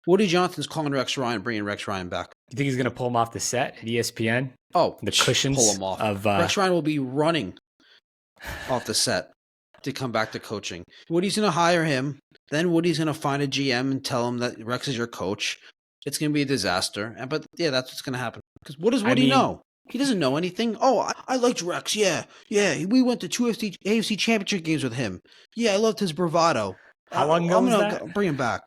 Woody Johnson's calling Rex Ryan, bringing Rex Ryan back. You think he's going to pull him off the set at ESPN? Oh, the cushions pull him off. of Rex Ryan will be running off the set to come back to coaching. Woody's going to hire him. Then Woody's going to find a GM and tell him that Rex is your coach. It's going to be a disaster. But yeah, that's what's going to happen. Because what does Woody know? He doesn't know anything. Oh, I liked Rex. Yeah. We went to 2 AFC championship games with him. Yeah, I loved his bravado. How long ago was that? I'm going to bring him back.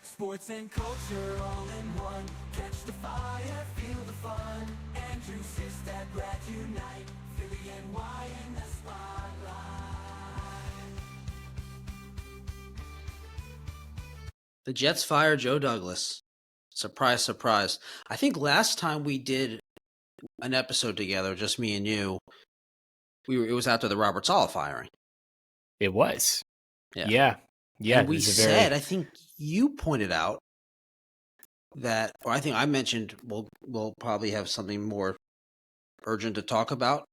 Sports and culture all in one. Catch the fire, feel the fun. Andrew Sistad, Brad unite. Philly and Y in the spotlight. The Jets fire Joe Douglas. Surprise, surprise. I think last time we did an episode together, just me and you, it was after the Robert Saleh firing. It was. Yeah. And we said, I think you pointed out that, or I think I mentioned, we'll probably have something more urgent to talk about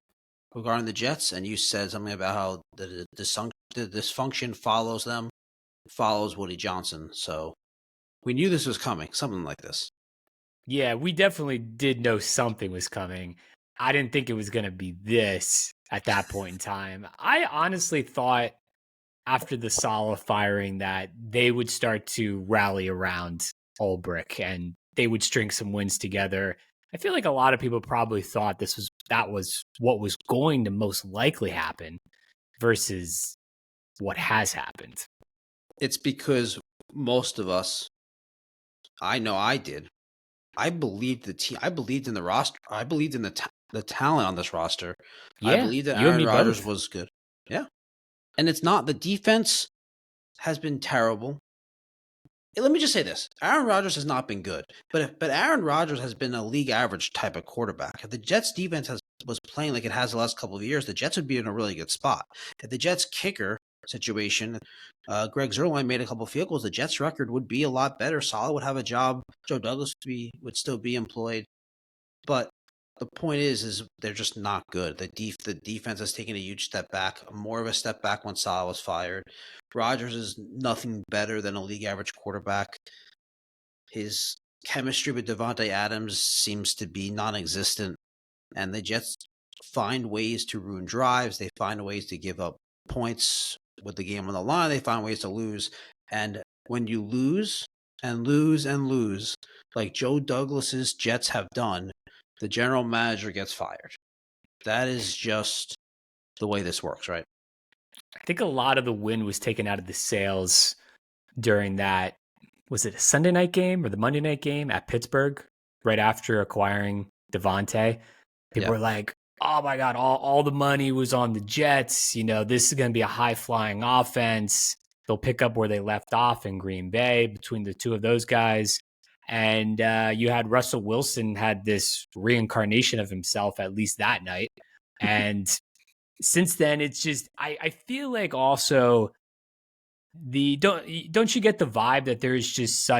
regarding the Jets, and you said something about how the dysfunction follows Woody Johnson. So we knew this was coming, something like this. Yeah, we definitely did know something was coming. I didn't think it was going to be this at that point in time. I honestly thought after the Saleh firing that they would start to rally around Ulbrich and they would string some wins together. I feel like a lot of people probably thought that was what was going to most likely happen versus what has happened. It's because most of us, I know I did, I believed the team. I believed in the roster. I believed in the talent on this roster. Yeah, I believed that Aaron Rodgers was good. Yeah. And it's not. The defense has been terrible. Let me just say this. Aaron Rodgers has not been good. But Aaron Rodgers has been a league average type of quarterback. If the Jets defense was playing like it has the last couple of years, the Jets would be in a really good spot. If the Jets kicker situation, Greg Zuerlein made a couple of field goals, the Jets record would be a lot better. Saleh would have a job. Joe Douglas would still be employed. But the point is they're just not good. The defense has taken a huge step back, more of a step back when Saleh was fired. Rodgers is nothing better than a league average quarterback. His chemistry with Davante Adams seems to be non-existent, and the Jets find ways to ruin drives. They find ways to give up points with the game on the line. They find ways to lose, and when you lose and lose and lose, like Joe Douglas's Jets have done, the general manager gets fired. That is just the way this works, right? I think a lot of the wind was taken out of the sails during that. Was it a Sunday night game or the Monday night game at Pittsburgh right after acquiring Davante? People were like, oh my God, all the money was on the Jets. You know, this is going to be a high flying offense. They'll pick up where they left off in Green Bay between the two of those guys. And you had Russell Wilson had this reincarnation of himself, at least that night. And since then, it's just, I feel like also don't you get the vibe that there's just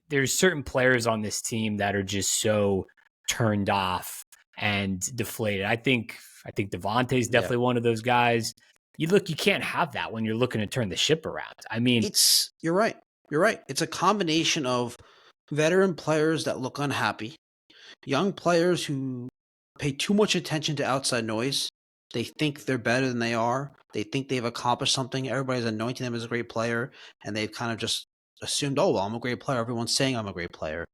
there's certain players on this team that are just so turned off and deflated. I think Davante's definitely one of those guys. You can't have that when you're looking to turn the ship around. I mean, you're right. You're right. It's a combination of veteran players that look unhappy, young players who pay too much attention to outside noise. They think they're better than they are. They think they've accomplished something. Everybody's anointing them as a great player, and they've kind of just assumed, oh, well, I'm a great player. Everyone's saying I'm a great player,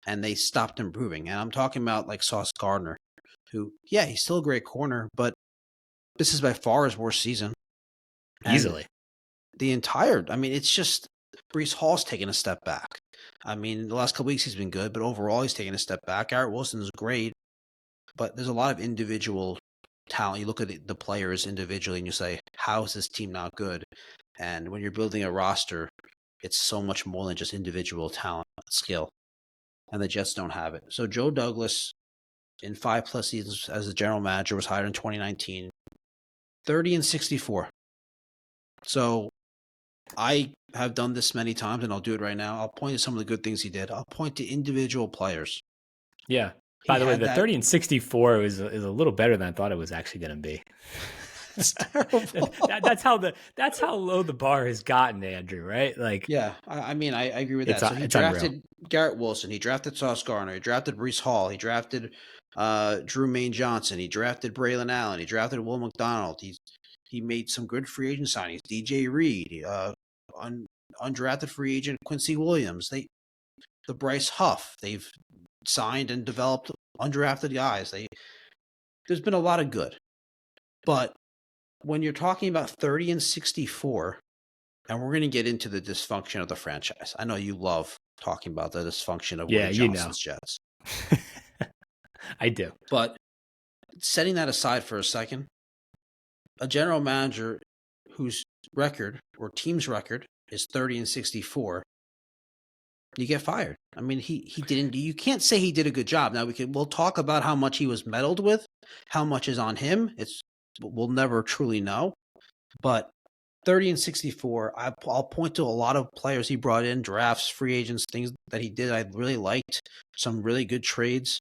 and they stopped improving. And I'm talking about like Sauce Gardner, who, yeah, he's still a great corner, but this is by far his worst season. Easily. It's just Breece Hall's taken a step back. I mean, the last couple weeks he's been good, but overall he's taken a step back. Garrett Wilson is great, but there's a lot of individual talent. You look at the players individually and you say, how is this team not good? And when you're building a roster, it's so much more than just individual talent, skill. And the Jets don't have it. So Joe Douglas, in 5+ seasons as a general manager, was hired in 2019. 30-64. So I have done this many times, and I'll do it right now. I'll point to some of the good things he did. I'll point to individual players. Yeah. He By the way, had the that. 30-64 is a little better than I thought it was actually going to be. It's terrible. That's how low the bar has gotten, Andrew. Right? Like, Yeah, I mean, I agree with that. So he it's unreal. drafted Garrett Wilson. He drafted Sauce Gardner. He drafted Brees Hall. He drafted Drew Mayne Johnson. He drafted Braylon Allen. He drafted Will McDonald. He made some good free agent signings. DJ Reed, undrafted free agent Quincy Williams. The Bryce Huff. They've signed and developed undrafted guys. There's been a lot of good, but when you're talking about 30-64. And we're going to get into the dysfunction of the franchise. I know you love talking about the dysfunction of Woody Johnson's Jets. I do. But setting that aside for a second, a general manager whose record or team's record is 30-64, you get fired. I mean, he didn't. You can't say he did a good job. Now we'll talk about how much he was meddled with, how much is on him. We'll never truly know, but 30-64. I'll point to a lot of players he brought in, drafts, free agents, things that he did. I really liked some really good trades,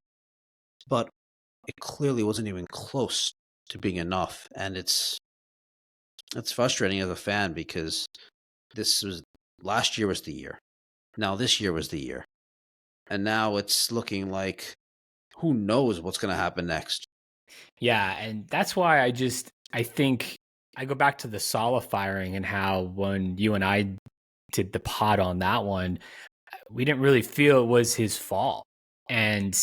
but it clearly wasn't even close to being enough. And it's frustrating as a fan because last year was the year. Now this year was the year, and now it's looking like who knows what's going to happen next. Yeah, and that's why I think I go back to the Saleh firing and how when you and I did the pod on that one, we didn't really feel it was his fault. And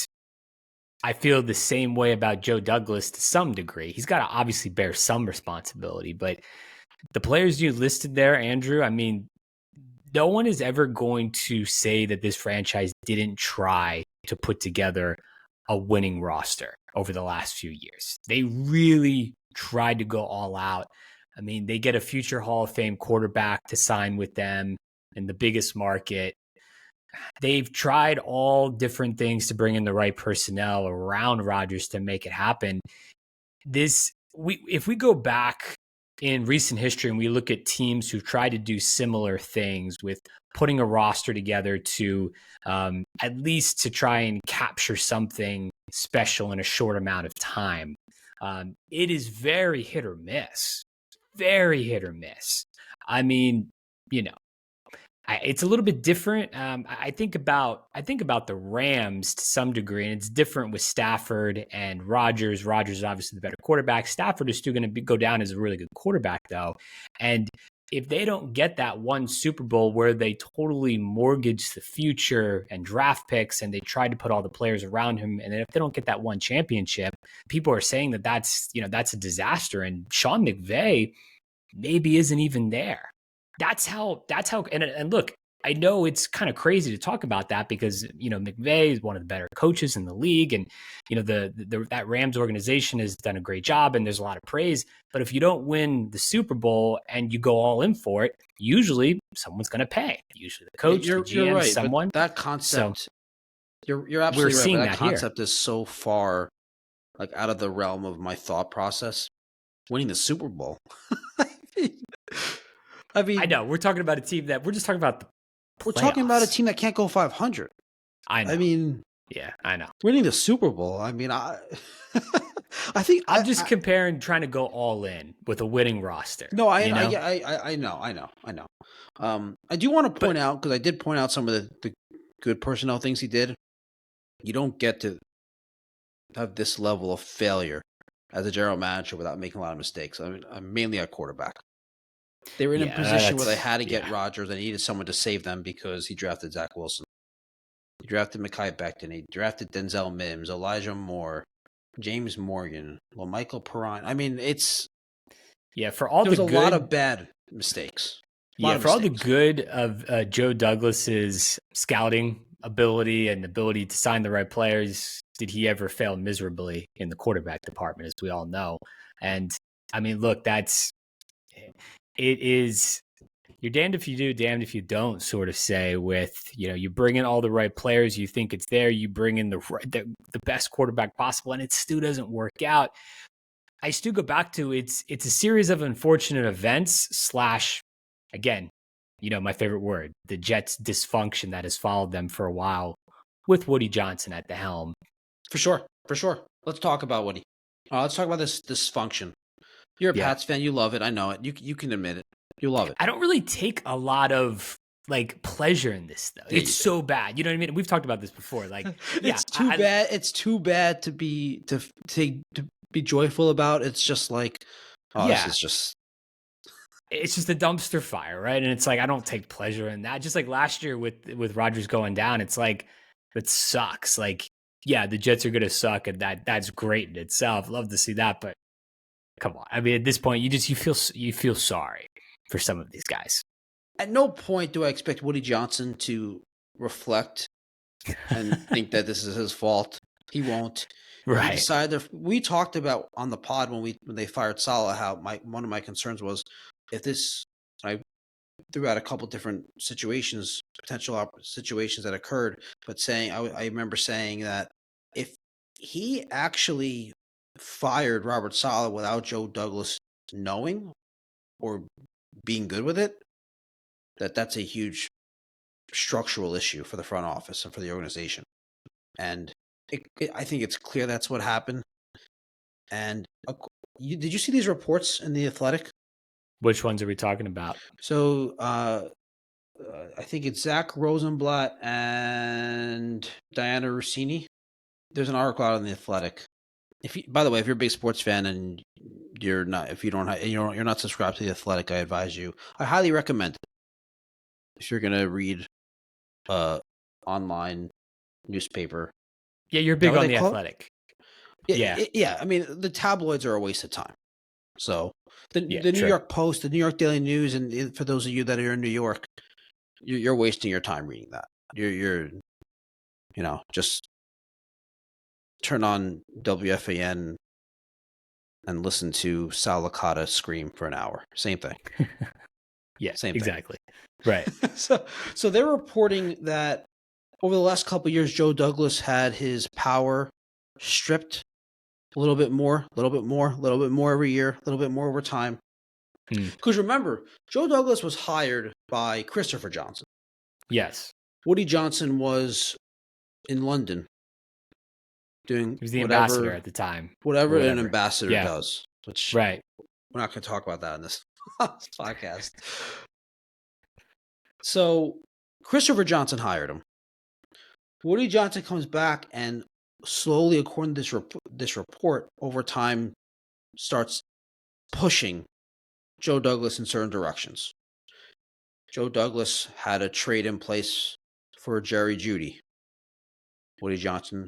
I feel the same way about Joe Douglas to some degree. He's got to obviously bear some responsibility, but the players you listed there, Andrew, I mean, no one is ever going to say that this franchise didn't try to put together a winning roster over the last few years. They really tried to go all out. I mean, they get a future Hall of Fame quarterback to sign with them in the biggest market. They've tried all different things to bring in the right personnel around Rodgers to make it happen. If we go back in recent history and we look at teams who've tried to do similar things with putting a roster together to at least to try and capture something special in a short amount of time, it is very hit or miss. Very hit or miss. I mean, it's a little bit different. I think about the Rams to some degree, and it's different with Stafford and Rodgers. Rodgers is obviously the better quarterback. Stafford is still going to go down as a really good quarterback, though. And if they don't get that one Super Bowl where they totally mortgage the future and draft picks, and they tried to put all the players around him, and then if they don't get that one championship, people are saying that's a disaster. And Sean McVay maybe isn't even there. That's how, and look, I know it's kind of crazy to talk about that because, McVay is one of the better coaches in the league. And, that Rams organization has done a great job and there's a lot of praise. But if you don't win the Super Bowl and you go all in for it, usually someone's going to pay. Usually the coach, the GM, you're right, someone. That concept, you're absolutely right. But that concept is so far like out of the realm of my thought process. Winning the Super Bowl. I mean, I know we're talking about a team that we're just talking about. We're talking about a team that can't go 500. I know. I mean, yeah, I know. Winning the Super Bowl. I mean, I think I'm just comparing trying to go all in with a winning roster. No, I know. I do want to point out, because I did point out some of the good personnel things he did. You don't get to have this level of failure as a general manager without making a lot of mistakes. I mean, I'm mainly a quarterback. They were in a position where they had to get Rodgers. They needed someone to save them because he drafted Zach Wilson. He drafted Mekhi Becton. He drafted Denzel Mims, Elijah Moore, James Morgan, Michael Perrine. I mean, for all there's a lot of bad mistakes. All the good of Joe Douglas's scouting ability and ability to sign the right players, did he ever fail miserably in the quarterback department, as we all know? And I mean, look, you're damned if you do, damned if you don't, sort of say. With you bring in all the right players, you think it's there, you bring in the best quarterback possible, and it still doesn't work out. I still go back to it's a series of unfortunate events slash, again, my favorite word, the Jets' dysfunction that has followed them for a while with Woody Johnson at the helm. For sure. Let's talk about Woody. Let's talk about this dysfunction. You're a Pats fan. You love it. I know it. You can admit it. You love it. I don't really take a lot of pleasure in this though. It's so bad. You know what I mean? We've talked about this before. It's too bad. It's too bad to be joyful about. It's just this is just. It's just a dumpster fire, right? And it's I don't take pleasure in that. Just like last year with Rodgers going down, it's that sucks. The Jets are going to suck, and that's great in itself. Love to see that, but come on. I mean, at this point, you feel sorry for some of these guys. At no point do I expect Woody Johnson to reflect and think that this is his fault. He won't. Right. We talked about on the pod when they fired Saleh how one of my concerns was if this. I threw out a couple different potential situations that occurred, but I remember saying that if he actually fired Robert Saleh without Joe Douglas knowing or being good with it, that's a huge structural issue for the front office and for the organization. And I think it's clear that's what happened. And did you see these reports in The Athletic? Which ones are we talking about? So I think it's Zach Rosenblatt and Diana Rossini. There's an article out in The Athletic. By the way, if you're a big sports fan and you're not subscribed to The Athletic, I highly recommend it. If you're gonna read online newspaper. Yeah, you're big on The Athletic. Yeah. I mean, the tabloids are a waste of time. So the New York Post, the New York Daily News, and for those of you that are in New York, you're wasting your time reading that. You're just turn on WFAN and listen to Sal Licata scream for an hour. Same thing. Yeah, same thing. Exactly. Right. So they're reporting that over the last couple of years, Joe Douglas had his power stripped a little bit more every year, a little bit more over time. Because remember, Joe Douglas was hired by Christopher Johnson. Yes. Woody Johnson was in London doing he was the ambassador at the time. Whatever an ambassador does. Which right. We're not going to talk about that in this podcast. So Christopher Johnson hired him. Woody Johnson comes back and slowly, according to this report, over time starts pushing Joe Douglas in certain directions. Joe Douglas had a trade in place for Jerry Jeudy. Woody Johnson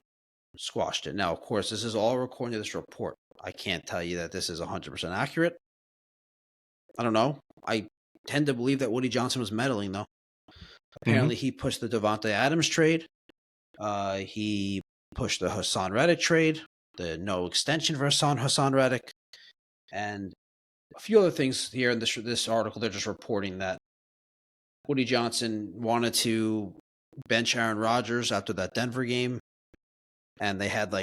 squashed it. Now, of course, this is all according to this report. I can't tell you that this is 100% accurate. I don't know. I tend to believe that Woody Johnson was meddling, though. Apparently, he pushed the Devontae Adams trade. He pushed the Hassan Reddick trade, the no extension for Hassan Reddick, and a few other things here in this article. They're just reporting that Woody Johnson wanted to bench Aaron Rodgers after that Denver game, and they had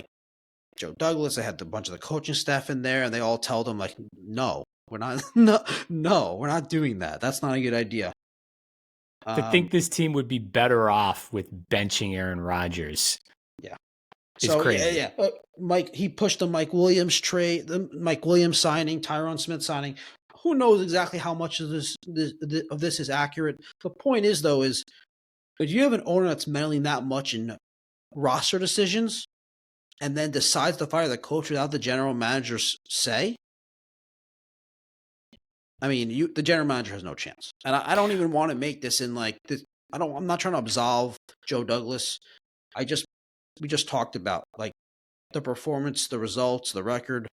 Joe Douglas, they had a bunch of the coaching staff in there, and they all told him no, we're not, no, we're not doing that. That's not a good idea. To think this team would be better off with benching Aaron Rodgers. Yeah. It's crazy. Yeah. Mike, he pushed the Mike Williams trade, the Mike Williams signing, Tyron Smith signing. Who knows exactly how much of this is accurate? The point is, though, is if you have an owner that's meddling that much in roster decisions and then decides to fire the coach without the general manager's say, I mean, the general manager has no chance. And I don't even want to make this in this. I'm not trying to absolve Joe Douglas. We just talked about the performance, the results, the record.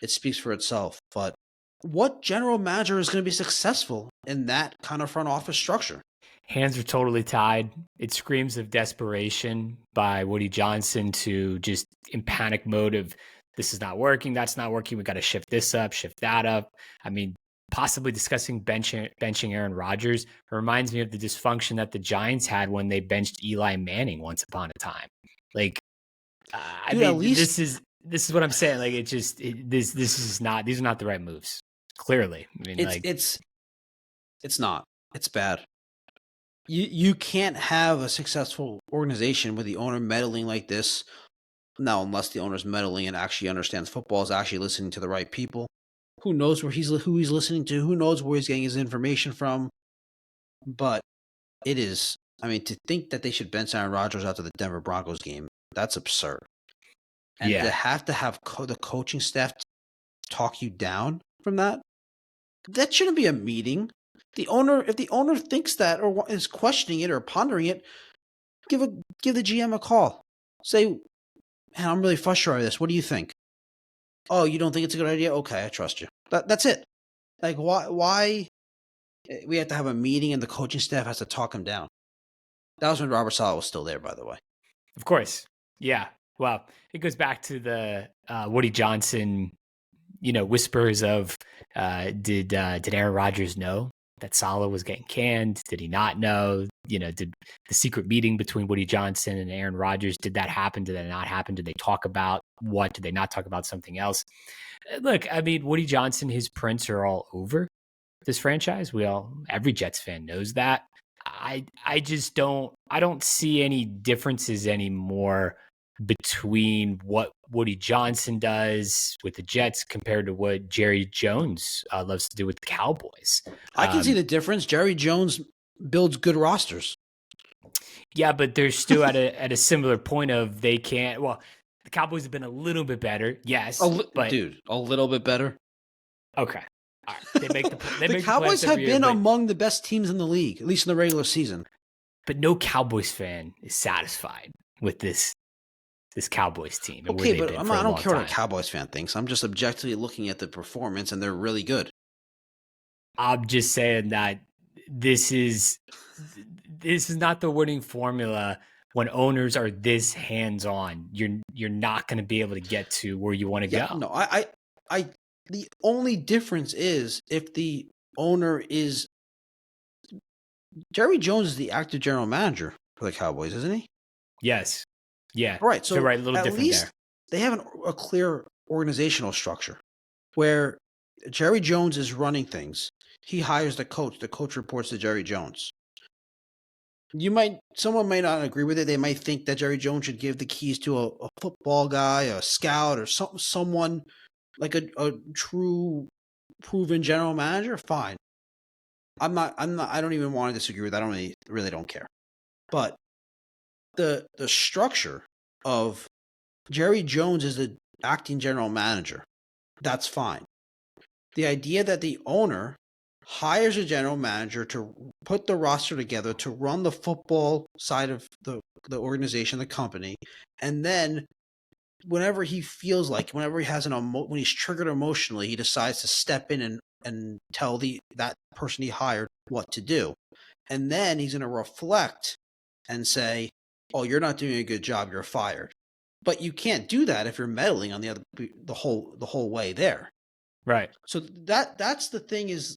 It speaks for itself. But what general manager is going to be successful in that kind of front office structure? Hands are totally tied. It screams of desperation by Woody Johnson to just in panic mode of this is not working, that's not working. We got to shift this up, shift that up. I mean, possibly discussing benching Aaron Rodgers reminds me of the dysfunction that the Giants had when they benched Eli Manning once upon a time. Like, I Dude, at mean, least this is what I'm saying. Like, this is not, these are not the right moves. Clearly. I mean, it's not. It's bad. You can't have a successful organization with the owner meddling like this. Now, unless the owner's meddling and actually understands football, is actually listening to the right people. Who knows who he's listening to? Who knows where he's getting his information from? But it is. I mean, to think that they should bench Aaron Rodgers after the Denver Broncos game, that's absurd. And Yeah. to have the coaching staff talk you down from that, that shouldn't be a meeting. The owner, if the owner thinks that or is questioning it or pondering it, give the GM a call. Say, man, I'm really frustrated by this. What do you think? Oh, you don't think it's a good idea? Okay, I trust you. That's it. Like, why we have to have a meeting and the coaching staff has to talk him down? That was when Robert Saleh was still there, by the way. Of course. Yeah. Well, it goes back to the Woody Johnson, whispers of did Aaron Rodgers know that Saleh was getting canned? Did he not know? Did the secret meeting between Woody Johnson and Aaron Rodgers, did that happen? Did that not happen? Did they talk about what? Did they not talk about something else? Look, I mean, Woody Johnson, his prints are all over this franchise. Every Jets fan knows that. I just don't see any differences anymore between what Woody Johnson does with the Jets compared to what Jerry Jones loves to do with the Cowboys. I can see the difference. Jerry Jones builds good rosters. Yeah, but they're still at a similar point of they can't. Well, the Cowboys have been a little bit better, yes, but dude, a little bit better. Okay, all right. They make the Cowboys have been among the best teams in the league, at least in the regular season. But no Cowboys fan is satisfied with this Cowboys team. Okay, but I don't care what a Cowboys fan thinks. I'm just objectively looking at the performance, and they're really good. I'm just saying that this is not the winning formula when owners are this hands-on. You're not going to be able to get to where you want to go. No, I the only difference is if the owner is Jerry Jones is the active general manager for the Cowboys, isn't he? Yes. Yeah. Right. So right, a little at different least there. They have a clear organizational where Jerry Jones is running things. He hires the coach. The coach reports to Jerry Jones. Someone might not agree with it. They might think that Jerry Jones should give the keys to a football guy, a scout, or someone like a true proven general manager. Fine. I don't even want to disagree with that. I don't really don't care. But the structure of Jerry Jones is the acting general manager. That's fine. The idea that the owner hires a general manager to put the roster together to run the football side of the organization, the company, and then whenever he feels like, whenever he has when he's triggered emotionally, he decides to step in and tell that person he hired what to do. And then he's going to reflect and say, oh, you're not doing a good job, you're fired. But you can't do that if you're meddling on the whole way there. Right. So that's the thing is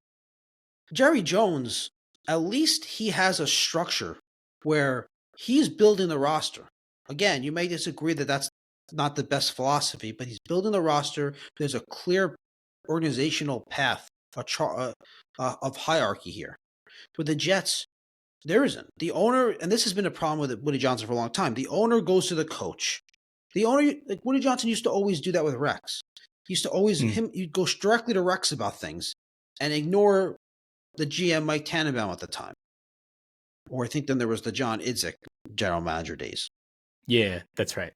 Jerry Jones, at least he has a structure where he's building the roster. Again, you may disagree that that's not the best philosophy, but he's building the roster. There's a clear organizational path, of hierarchy here. With the Jets, there isn't. The owner, and this has been a problem with Woody Johnson for a long time, the owner goes to the coach. The owner, like Woody Johnson used to always do that with Rex. He used to always, he'd go directly to Rex about things and ignore the GM Mike Tannenbaum at the time. Or I think then there was the John Idzik general manager days. Yeah, that's right.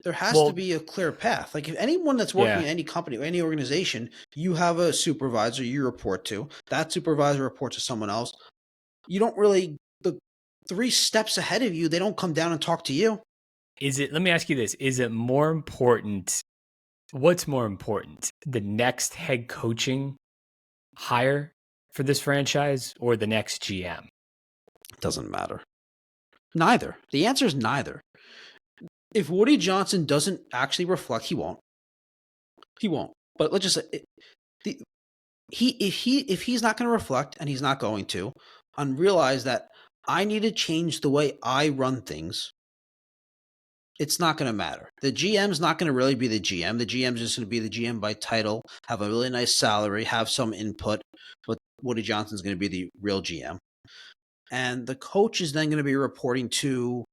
There has to be a clear path. Like if anyone that's working in any company or any organization, you have a supervisor you report to. That supervisor reports to someone else. You don't really, the 3 steps ahead of you, they don't come down and talk to you. Let me ask you this. Is it more important? What's more important? The next head coaching hire for this franchise or the next GM? It doesn't matter. Neither. The answer is neither. If Woody Johnson doesn't actually reflect, he won't. He won't. But let's just say, if he's not going to reflect, and he's not going to, and realize that I need to change the way I run things, it's not going to matter. The GM's not going to really be the GM. The GM's just going to be the GM by title, have a really nice salary, have some input, but Woody Johnson's going to be the real GM. And the coach is then going to be reporting to,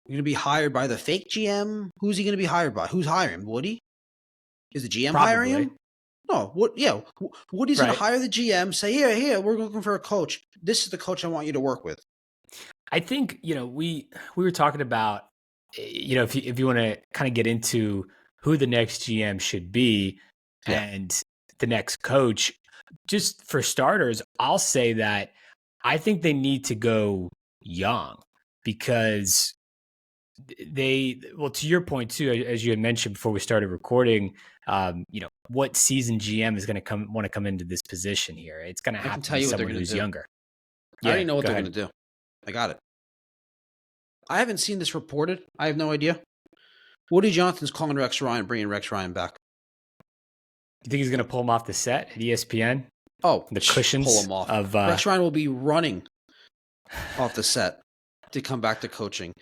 going to be hired by the fake GM. Who's he going to be hired by? Who's hiring? Woody? Is the GM hiring him? No. What? Yeah. Woody's going to hire the GM. Say, here, we're looking for a coach. This is the coach I want you to work with. I think we were talking about if you want to kind of get into who the next GM should be and the next coach. Just for starters, I'll say that I think they need to go young because to your point too, as you had mentioned before we started recording, what seasoned GM is going to want to come into this position here? It's going to have to be someone who's younger. I already know what they're going to do. I got it. I haven't seen this reported. I have no idea. Woody Johnson's calling Rex Ryan, bringing Rex Ryan back. You think he's going to pull him off the set at ESPN? Oh, the cushions pull him off. Rex Ryan will be running off the set to come back to coaching.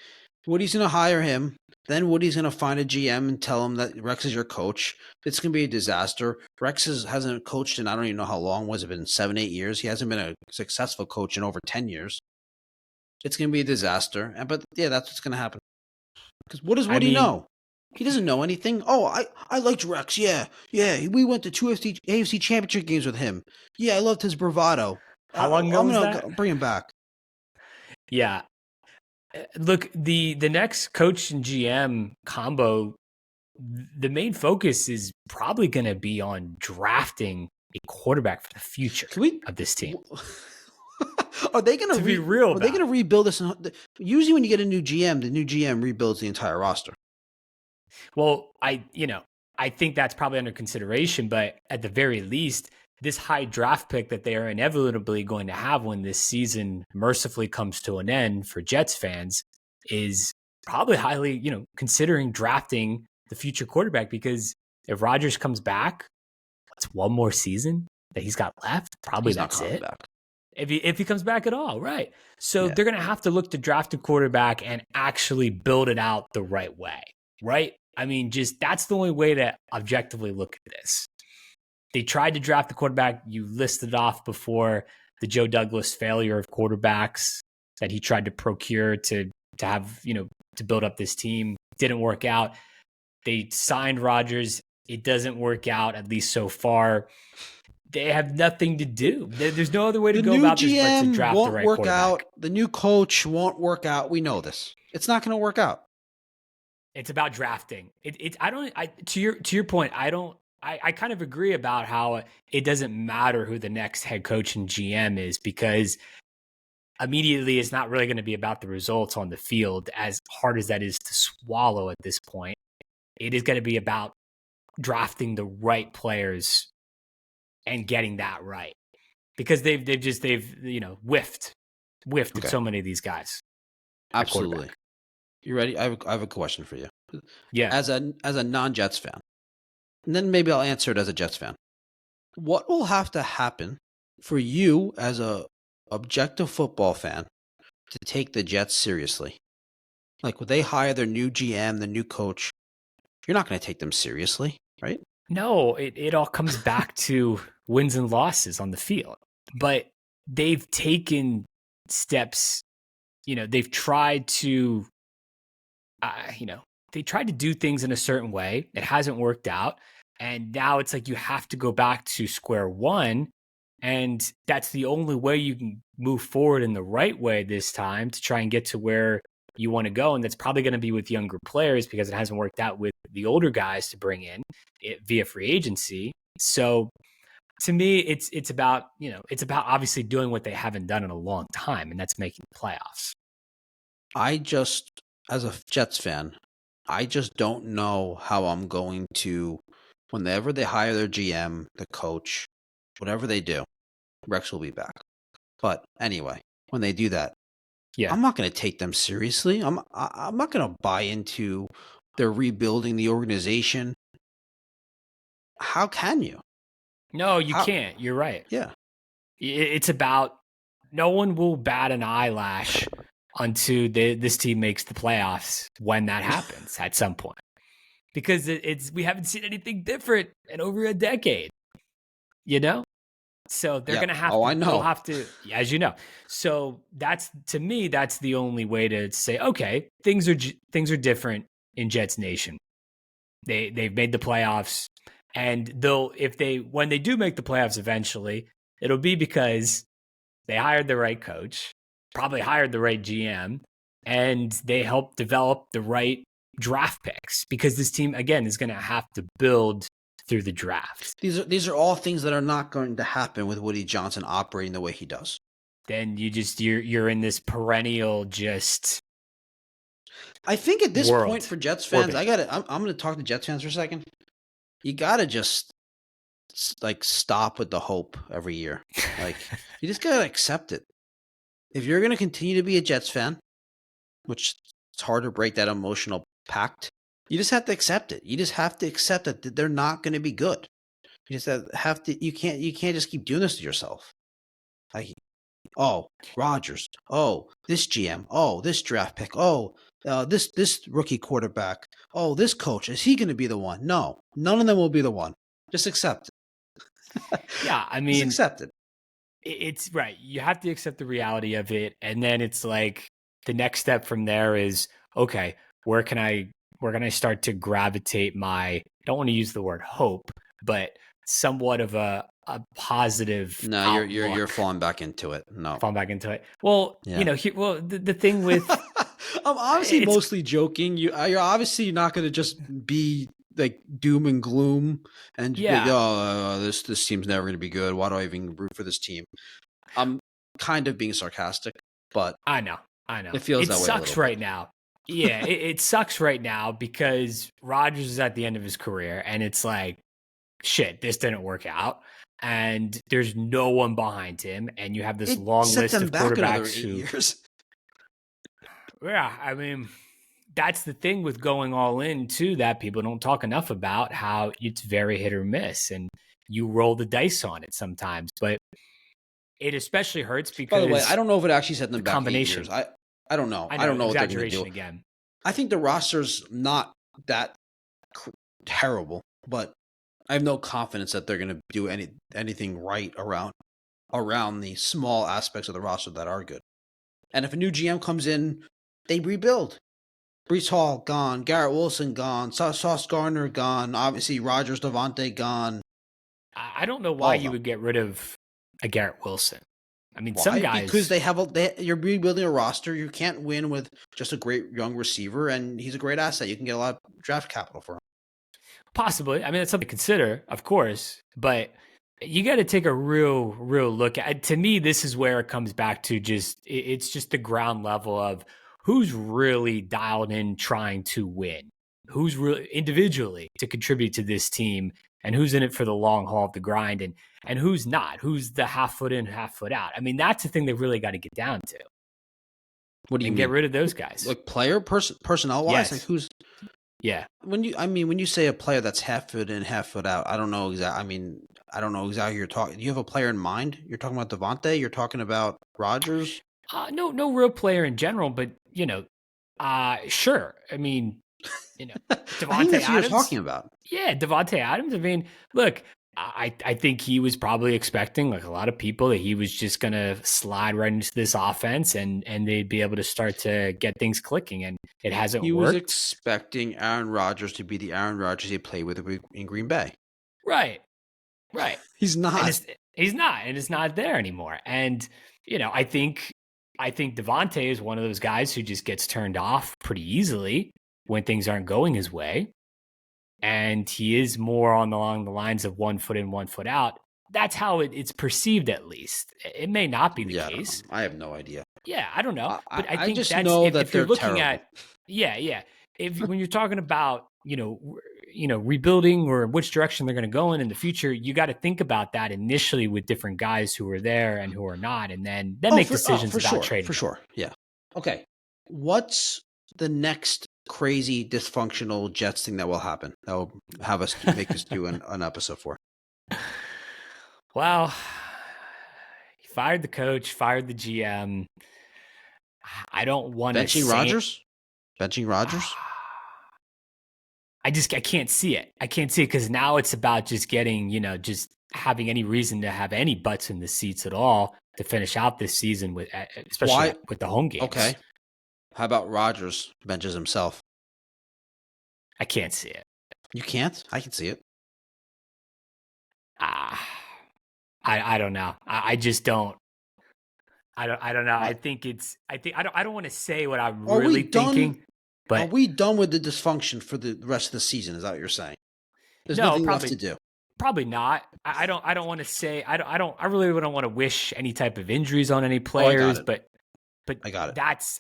Woody's going to hire him. Then Woody's going to find a GM and tell him that Rex is your coach. It's going to be a disaster. Rex hasn't coached in, I don't even know how long. Was it been 7-8 years? He hasn't been a successful coach in over 10 years. It's going to be a disaster. But yeah, that's what's going to happen. Because what does Woody know? He doesn't know anything. Oh, I liked Rex. Yeah. We went to 2 AFC championship games with him. Yeah, I loved his bravado. How long ago was that? I'm going to bring him back. Yeah. Look, the next coach and GM combo, the main focus is probably going to be on drafting a quarterback for the future of this team. Are they going to be real? Are they going to rebuild this? Usually, when you get a new GM, the new GM rebuilds the entire roster. Well, I think that's probably under consideration, but at the very least, this high draft pick that they are inevitably going to have when this season mercifully comes to an end for Jets fans is probably highly, considering drafting the future quarterback, because if Rodgers comes back, that's one more season that he's got left. Probably that's it. Back. If he comes back at all, right? So they're going to have to look to draft a quarterback and actually build it out the right way, right? I mean, just that's the only way to objectively look at this. They tried to draft the quarterback. You listed off before the Joe Douglas failure of quarterbacks that he tried to procure to have, to build up this team. Didn't work out. They signed Rodgers. It doesn't work out, at least so far. They have nothing to do. There's no other way to go about this but to draft the right quarterback. The new GM won't work out. The new coach won't work out. We know this. It's not going to work out. It's about drafting. To your point, I kind of agree about how it doesn't matter who the next head coach and GM is, because immediately it's not really going to be about the results on the field, as hard as that is to swallow at this point. It is going to be about drafting the right players and getting that right, because they've whiffed at so many of these guys. Absolutely. You ready? I have a question for you. Yeah. As a non-Jets fan, and then maybe I'll answer it as a Jets fan. What will have to happen for you as a objective football fan to take the Jets seriously? Like, when they hire their new GM, the new coach, you're not going to take them seriously, right? No, it all comes back to wins and losses on the field. But they've taken steps, they've tried to, they tried to do things in a certain way. It hasn't worked out. And now it's like you have to go back to square one. And that's the only way you can move forward in the right way this time to try and get to where you want to go. And that's probably going to be with younger players, because it hasn't worked out with the older guys to bring in via free agency. So to me, it's about obviously doing what they haven't done in a long time, and that's making the playoffs. As a Jets fan, I just don't know how I'm going to, whenever they hire their GM, the coach, whatever they do, Rex will be back. But anyway, when they do that, I'm not going to take them seriously. I'm not going to buy into they're rebuilding the organization. How can you? No, you How- can't. You're right. Yeah. It's about no one will bat an eyelash until this team makes the playoffs when that happens at some point. Because we haven't seen anything different in over a decade, you know? So they're Yep. going to have Oh, to, I know. they'll have to, as you know. So to me, that's the only way to say, okay, things are different in Jets Nation. They've made the playoffs, and when they do make the playoffs eventually, it'll be because they hired the right coach, probably hired the right GM, and they helped develop the right draft picks, because this team again is going to have to build through the draft. These are all things that are not going to happen with Woody Johnson operating the way he does. Then you're in this perennial just. I think at this point for Jets fans, orbit. I'm going to talk to Jets fans for a second. You got to just like stop with the hope every year. Like you just got to accept it. If you're going to continue to be a Jets fan, which it's hard to break that emotional pact, you just have to accept it. You just have to accept that they're not going to be good. You just have to. You can't just keep doing this to yourself. Like, oh, Rodgers. Oh, this GM. Oh, this draft pick. Oh, this rookie quarterback. Oh, this coach. Is he going to be the one? No, none of them will be the one. Just accept it. Yeah, I mean, just accept it. It's right. You have to accept the reality of it, and then it's like the next step from there is, okay, where can I start to gravitate my, I don't want to use the word hope, but somewhat of a positive. No, you're falling back into it. No, falling back into it. Well, yeah. The thing with I'm obviously mostly joking. You're obviously not going to just be like doom and gloom and be, this team's never going to be good. Why do I even root for this team? I'm kind of being sarcastic, but I know. It feels that way. It sucks right now. Yeah, it sucks right now because Rodgers is at the end of his career, and it's like, shit, this didn't work out, and there's no one behind him, and you have this long list of quarterbacks who. Years. Yeah, I mean, that's the thing with going all in too, that people don't talk enough about, how it's very hit or miss, and you roll the dice on it sometimes, but it especially hurts because. By the way, I don't know if it actually set them back combination. 8 years. I don't know. I don't know what they're going to do. Again. I think the roster's not that terrible, but I have no confidence that they're going to do anything right around the small aspects of the roster that are good. And if a new GM comes in, they rebuild. Breece Hall gone, Garrett Wilson gone, Sauce Gardner gone, obviously Rodgers, Devontae gone. I don't know why you would get rid of a Garrett Wilson. I mean, some guys, because you're rebuilding a roster. You can't win with just a great young receiver, and he's a great asset. You can get a lot of draft capital for him. Possibly. I mean, that's something to consider, of course, but you got to take a real look at. To me, this is where it comes back to it's just the ground level of who's really dialed in trying to win, who's really individually to contribute to this team, and who's in it for the long haul of the grind, and who's not, who's the half foot in, half foot out. I mean, that's the thing they really got to get down to. What do you mean? Get rid of those guys? Like personnel wise, yes. Like who's? Yeah. When you say a player that's half foot in, half foot out, I don't know exactly. I mean, I don't know exactly who you're talking. Do you have a player in mind? You're talking about Devontae? You're talking about Rodgers? No real player in general, but sure. I mean, Devontae I think that's Adams, who you're talking about. Yeah, Devontae Adams. I mean, look, I think he was probably expecting, like a lot of people, that he was just going to slide right into this offense and they'd be able to start to get things clicking, and it hasn't worked. He was expecting Aaron Rodgers to be the Aaron Rodgers he played with in Green Bay. Right. He's not. He's not, and it's not there anymore. And, I think Devontae is one of those guys who just gets turned off pretty easily when things aren't going his way. And he is more along the lines of 1 foot in, 1 foot out. That's how it's perceived, at least. It may not be the case. I have no idea. Yeah, I don't know. But I think just know that if you're looking terrible. at, when you're talking about, rebuilding or which direction they're going to go in the future, you got to think about that initially with different guys who are there and who are not, and then make decisions about trading. For sure. Yeah. Okay. What's the next crazy dysfunctional Jets thing that will happen that will have us make us do an episode for? Well, he fired the coach, fired the GM. I don't want to Benching say it. Rodgers? Benching Rodgers? I can't see it. I can't see it because now it's about just getting, just having any reason to have any butts in the seats at all to finish out this season with, especially Why? with the home games. Okay. How about Rodgers benches himself? I can't see it. You can't? I can see it. I don't know. I just don't. I don't know. What? I don't want to say what I'm Are we really done? thinking, Are but we done with the dysfunction for the rest of the season? Is that what you're saying? There's no, nothing left to do. probably not. I don't want to say. I really don't want to wish any type of injuries on any Oh, I got players, it. but I got it.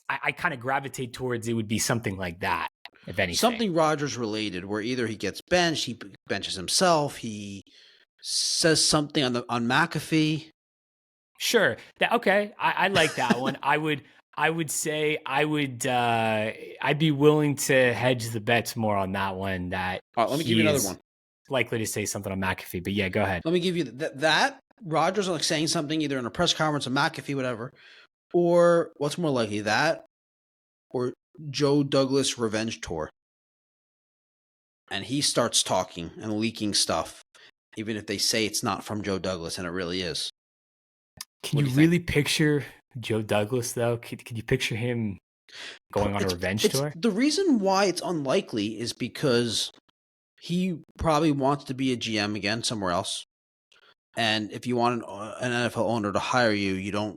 I kind of gravitate towards it would be something like that, if anything. Something Rodgers related, where either he gets benched, he benches himself, he says something on McAfee. Sure. Okay. I like that one. I'd be willing to hedge the bets more on that one. That All right, let me give you another one. Likely to say something on McAfee, but yeah, go ahead. Let me give you that Rodgers like saying something either in a press conference, or McAfee, whatever, or what's more likely, that or Joe Douglas revenge tour, and he starts talking and leaking stuff, even if they say it's not from Joe Douglas and it really is. Can you really picture Joe Douglas though? Can you picture him going on a revenge tour? The reason why it's unlikely is because he probably wants to be a GM again somewhere else. And if you want an NFL owner to hire you, you don't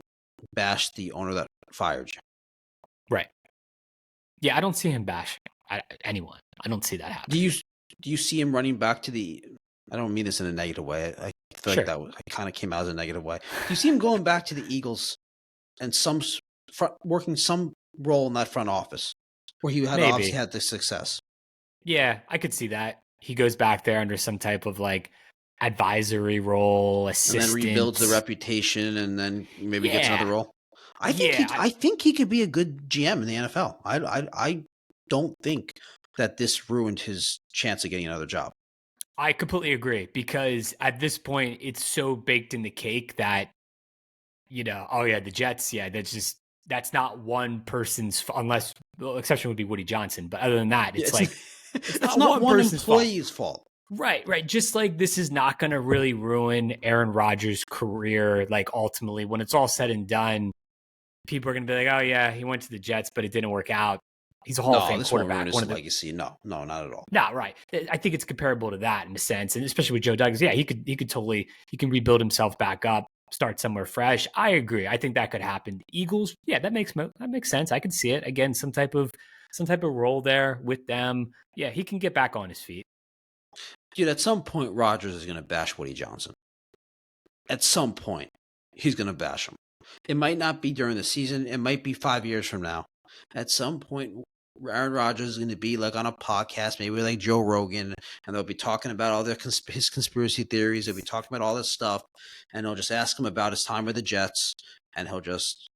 bash the owner that fired you. Right. Yeah, I don't see him bashing anyone. I don't see that happening. Do you see him running back to the? I don't mean this in a negative way. I feel like that kind of came out as a negative way. Do you see him going back to the Eagles and working some role in that front office where he had obviously had the success? Yeah, I could see that. He goes back there under some type of like advisory role, assistant, and then rebuilds the reputation, and then maybe gets another role. I think he could be a good GM in the NFL. I don't think that this ruined his chance of getting another job. I completely agree, because at this point it's so baked in the cake that, the Jets, that's not one person's, unless exception would be Woody Johnson. But other than that, it's it's not one employee's fault. Right. Just like this is not going to really ruin Aaron Rodgers' career. Like ultimately, when it's all said and done, people are going to be like, "Oh yeah, he went to the Jets, but it didn't work out. He's a Hall of Fame quarterback." Won't ruin his legacy. No, not at all. No, right. I think it's comparable to that in a sense, and especially with Joe Douglas. Yeah, he can rebuild himself back up, start somewhere fresh. I agree. I think that could happen. Eagles, yeah, that makes sense. I can see it again. Some type of role there with them. Yeah, he can get back on his feet. Dude, at some point, Rodgers is going to bash Woody Johnson. At some point, he's going to bash him. It might not be during the season. It might be 5 years from now. At some point, Aaron Rodgers is going to be like on a podcast, maybe like Joe Rogan, and they'll be talking about all his conspiracy theories. They'll be talking about all this stuff, and they'll just ask him about his time with the Jets, and he'll just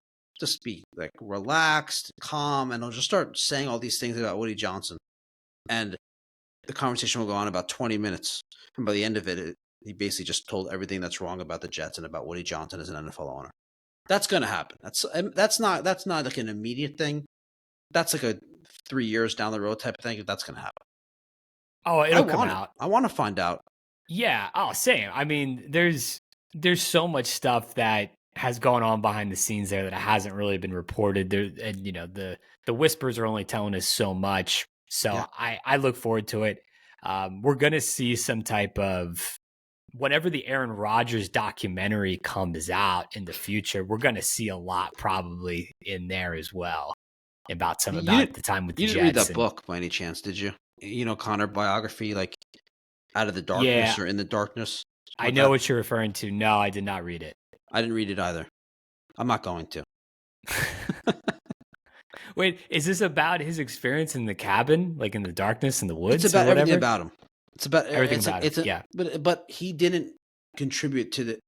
be like relaxed, calm, and he'll just start saying all these things about Woody Johnson. And the conversation will go on about 20 minutes. And by the end of it, he basically just told everything that's wrong about the Jets and about Woody Johnson as an NFL owner. That's going to happen. That's not like an immediate thing. That's like a 3 years down the road type of thing. That's going to happen. Oh, it'll come out. I want to find out. Yeah. Oh, same. I mean, there's so much stuff that has gone on behind the scenes there that hasn't really been reported. There, and the whispers are only telling us so much. So yeah. I look forward to it. We're going to see some type of, whenever the Aaron Rodgers documentary comes out in the future, we're going to see a lot probably in there as well about the time with the Jets. You didn't read that book by any chance, did you? Connor biography, like Out of the Darkness or In the Darkness? I know what you're referring to. No, I did not read it. I didn't read it either. I'm not going to. Wait, is this about his experience in the cabin, like in the darkness in the woods? It's about everything about him. It's about everything about it. Yeah, but he didn't contribute to the.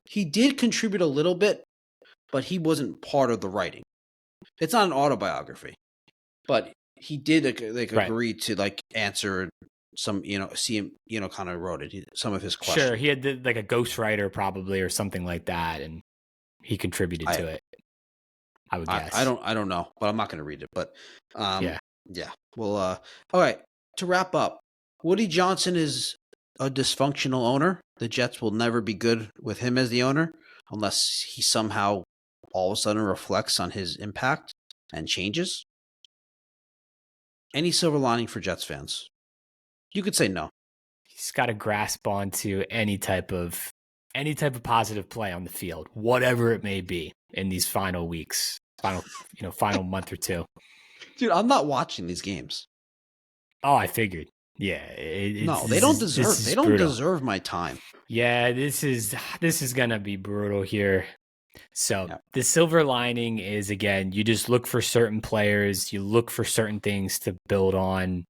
He did contribute a little bit, but he wasn't part of the writing. It's not an autobiography, but he did agree to answer some, see him, kind of wrote it. Some of his questions. Sure, he had like a ghostwriter probably or something like that, and he contributed to it. I would guess. I don't know, but I'm not going to read it. But yeah. Well, all right. To wrap up, Woody Johnson is a dysfunctional owner. The Jets will never be good with him as the owner unless he somehow all of a sudden reflects on his impact and changes. Any silver lining for Jets fans? You could say no. He's got to grasp onto any type of positive play on the field, whatever it may be in these final weeks, final month or two. Dude, I'm not watching these games. Oh, I figured. Yeah, they don't deserve my time. Yeah, this is gonna be brutal here. So the silver lining is, again, you just look for certain players, you look for certain things to build on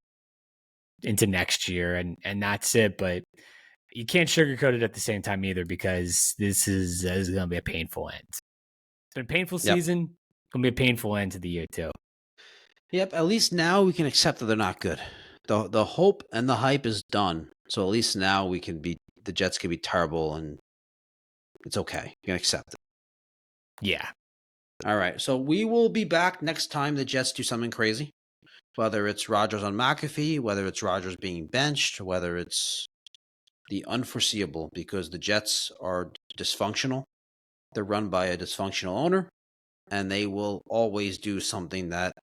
into next year, and that's it. But you can't sugarcoat it at the same time either, because this is gonna be a painful end. It's been a painful season. It's gonna be a painful end to the year too. Yep, at least now we can accept that they're not good. The hope and the hype is done. So at least now the Jets can be terrible and it's okay. You can accept it. Yeah. All right. So we will be back next time the Jets do something crazy. Whether it's Rodgers on McAfee, whether it's Rodgers being benched, whether it's the unforeseeable, because the Jets are dysfunctional. They're run by a dysfunctional owner, and they will always do something that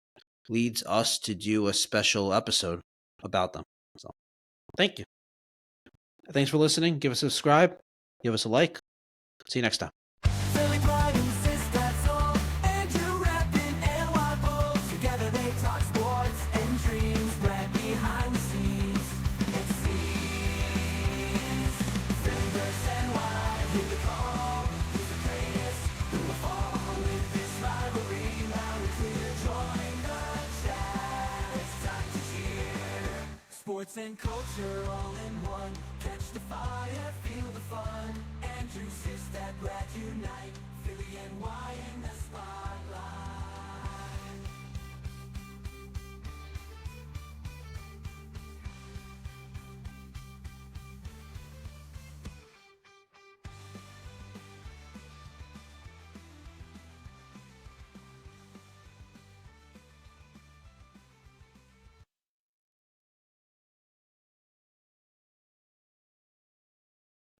leads us to do a special episode about them. So thank you. Thanks for listening. Give us a subscribe. Give us a like. See you next time. Philly pride insists that's all. Andrew Rappin and Wild Bulls. Together they talk sports and dreams. Right behind the scenes. It seems Philly versus NY. Hear the call. Who's the greatest? Who will fall with this rivalry? Now it's clear. Join the chat. It's time to cheer. Sports and culture all in one. Catch the fire, feel the fun.